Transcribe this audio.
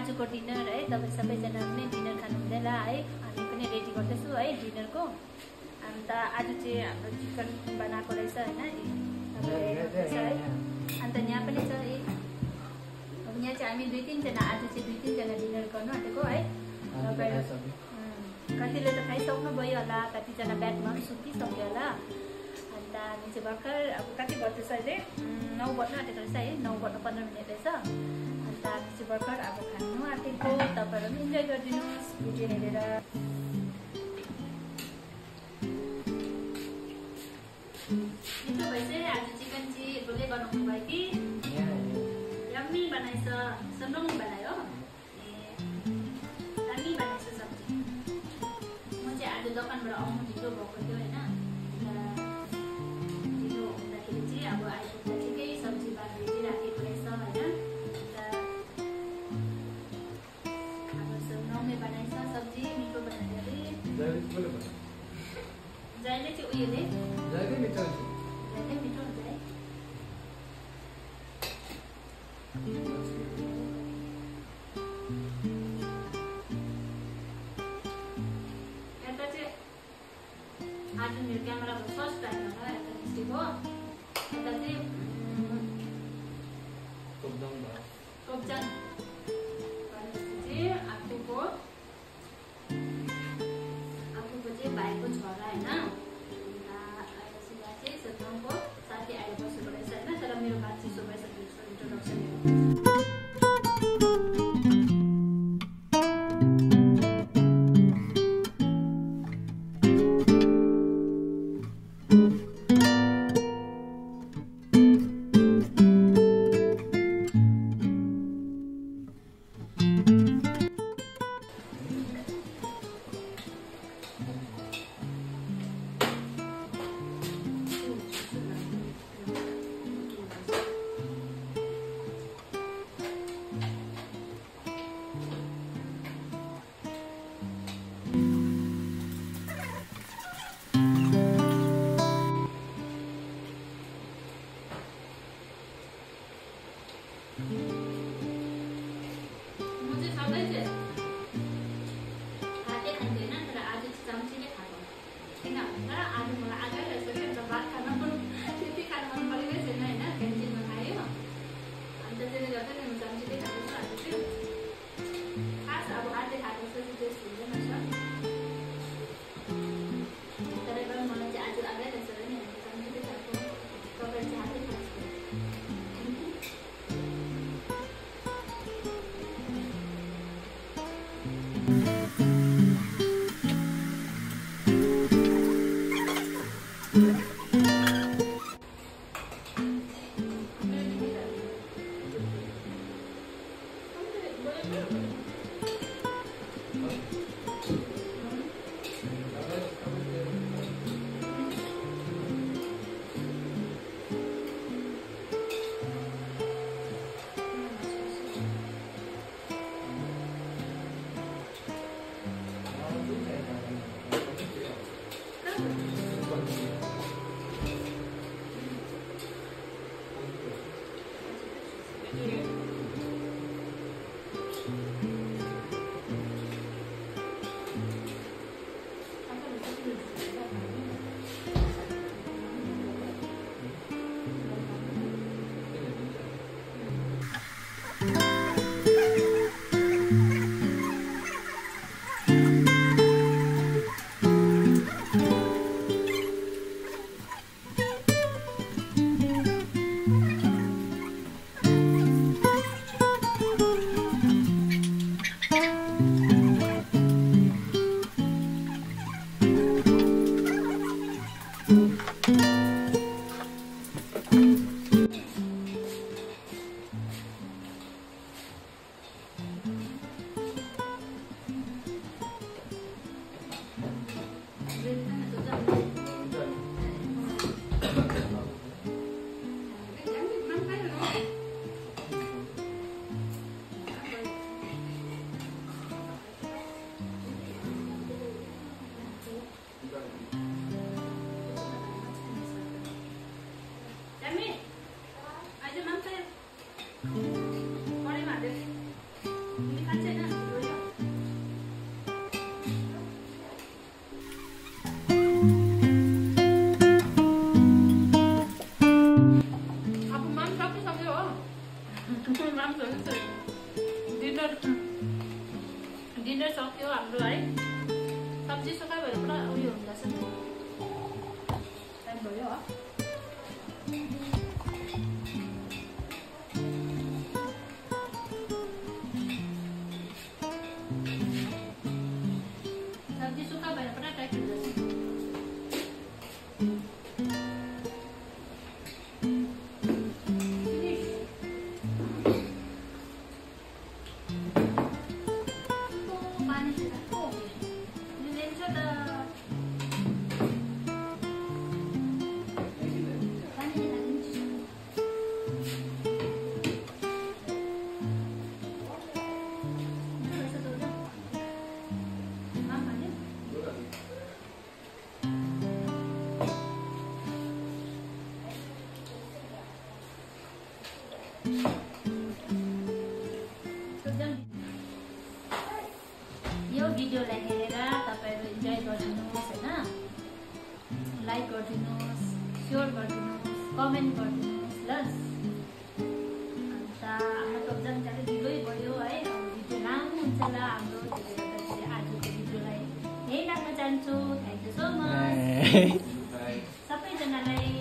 आजको डिनर है। तपाईँ सबैजना पनि डिनर खानुहुँदै होला है। हामी पनि रेडी गर्दैछु है डिनरको। अन्त आज चाहिँ हाम्रो चिकन बनाएको रहेछ होइन, है। अन्त यहाँ पनि छ है। अब यहाँ चाहिँ हामी 2-3 जना, आज चाहिँ 2-3 जना डिनर गर्नु आँटेको है। कतिले त खाइसक्नु भयो होला, कतिजना ब्याडमा पनि सुतिसक्यो होला। अन्त हामी चाहिँ भर्खर अब कति बज्दैछ अहिले, 9 बज्न आँटेको रहेछ है, 9:15 रहेछ। अन्त हामी चाहिँ भर्खर अब खानु आँटेको। तपाईँहरू पनि इन्जोय गरिदिनुहोस् भिडियो हेरेर। मिठो भएछ आज चिकन चाहिँ बोले बनाउनु भयो कि यम्मी बनाएछ, सन्दङ बनायो। दामी बनाएछ सब्जी। म चाहिँ आज दोकानबाट आउनु ढिलो भएको थियो होइन, ढिलो हुँदाखेरि चाहिँ अब आइपुग्दा ठिकै सब्जी बाँधेर राखेको रहेछ होइन। अब सन्दङले बनाएछ सब्जी, मिठो बनायो अरे। जहिले चाहिँ उयोले जहिले मिठो हुन्छ है। यता चाहिँ आज मेरो क्यामेराको फर्स्ट टाइम होला यता निस्केको। यता चाहिँ टोपजान भनेपछि चाहिँ आफूको चाहिँ भाइको छोरा होइन। चाहिँ सन्दङको साथी आएर बसेको रहेछ होइन। तर मेरो बात चाहिँ सोभाइसकेको इन्ट्रोडक्सन डिनर सक्यो हाम्रो है। सब्जी सुक्खा भएर पुरा उयो हुँदैछ नि, टाइम भयो हो। सब्जी सुक्खा भएर पुरा टाइट हुँदैछ। यो भिडियोलाई हेरेर तपाईहरु इन्जोय गरिदिनुहोस् हैन, लाइक गरिदिनुहोस्, शेयर गरिदिनुहोस्, कमेन्ट गरिदिनुहोस् ल। अन्त हाम्रो त जानकारी ढिलै भयो है, भिडियो लामो हुन्छ ल हाम्रो, त्यसले गर्दा चाहिँ आजको भिडियोलाई यही राख्न चाहन्छु। थ्यांक यू सो मच सबैजनालाई।